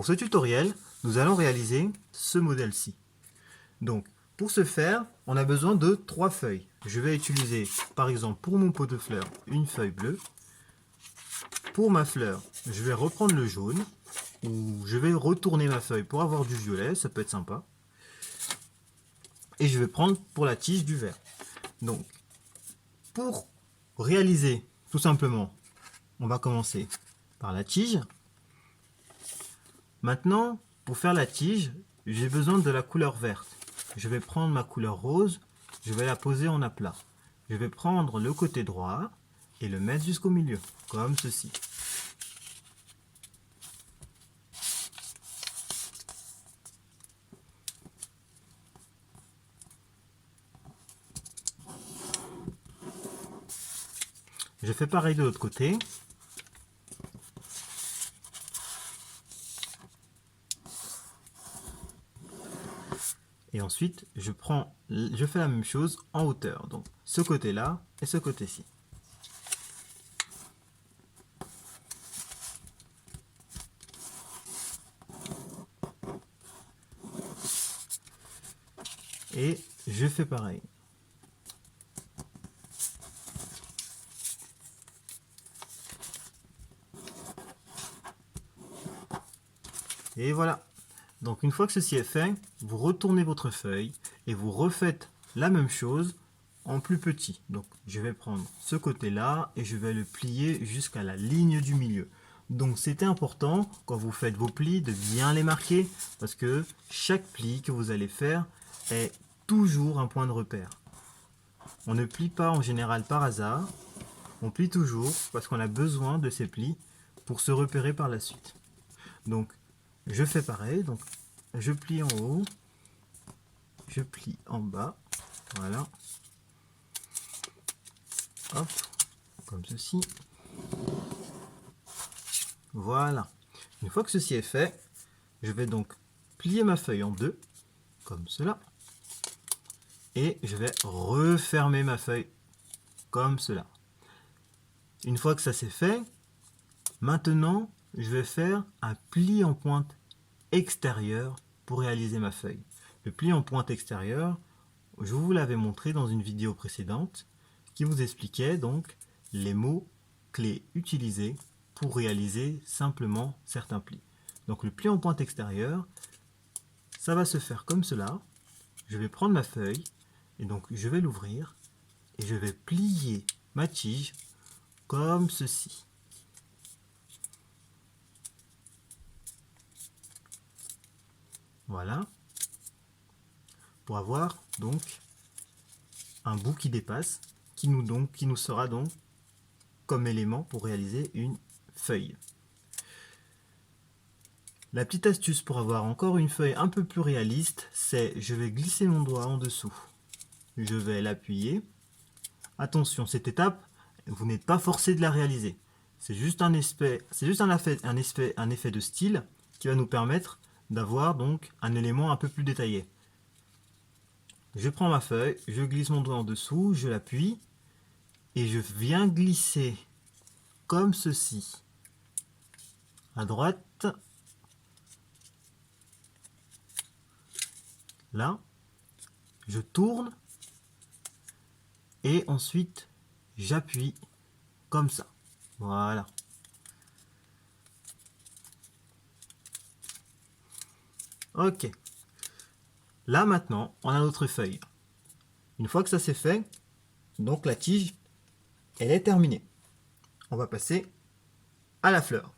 Pour ce tutoriel, nous allons réaliser ce modèle-ci. Donc, pour ce faire, on a besoin de 3 feuilles. Je vais utiliser, par exemple, pour mon pot de fleurs, une feuille bleue. Pour ma fleur, je vais reprendre le jaune, ou je vais retourner ma feuille pour avoir du violet, ça peut être sympa. Et je vais prendre pour la tige du vert. Donc, pour réaliser, tout simplement, on va commencer par la tige. Maintenant, pour faire la tige, j'ai besoin de la couleur verte. Je vais prendre ma couleur rose, je vais la poser en aplat. Je vais prendre le côté droit et le mettre jusqu'au milieu, comme ceci. Je fais pareil de l'autre côté. Et ensuite, je fais la même chose en hauteur. Donc, ce côté-là et ce côté-ci. Et je fais pareil. Et voilà. Donc une fois que ceci est fait, vous retournez votre feuille et vous refaites la même chose en plus petit. Donc je vais prendre ce côté-là et je vais le plier jusqu'à la ligne du milieu. Donc c'était important quand vous faites vos plis de bien les marquer parce que chaque pli que vous allez faire est toujours un point de repère. On ne plie pas en général par hasard, on plie toujours parce qu'on a besoin de ces plis pour se repérer par la suite. Donc je fais pareil, donc je plie en haut, je plie en bas, voilà, hop, comme ceci, voilà. Une fois que ceci est fait, je vais donc plier ma feuille en deux, comme cela, et je vais refermer ma feuille comme cela. Une fois que ça c'est fait, maintenant je vais faire un pli en pointe extérieure pour réaliser ma feuille. Le pli en pointe extérieure, je vous l'avais montré dans une vidéo précédente qui vous expliquait donc les mots clés utilisés pour réaliser simplement certains plis. Donc le pli en pointe extérieure, ça va se faire comme cela. Je vais prendre ma feuille et donc je vais l'ouvrir et je vais plier ma tige comme ceci. Voilà, pour avoir donc un bout qui dépasse, qui nous sera donc comme élément pour réaliser une feuille. La petite astuce pour avoir encore une feuille un peu plus réaliste, c'est je vais glisser mon doigt en dessous, je vais l'appuyer. Attention, cette étape, vous n'êtes pas forcé de la réaliser. C'est juste un effet de style qui va nous permettre d'avoir donc un élément un peu plus détaillé. Je prends ma feuille, je glisse mon doigt en dessous, je l'appuie et je viens glisser comme ceci à droite, là, je tourne et ensuite j'appuie comme ça. Voilà. Ok. Là maintenant, on a notre feuille. Une fois que ça c'est fait, donc la tige, elle est terminée. On va passer à la fleur.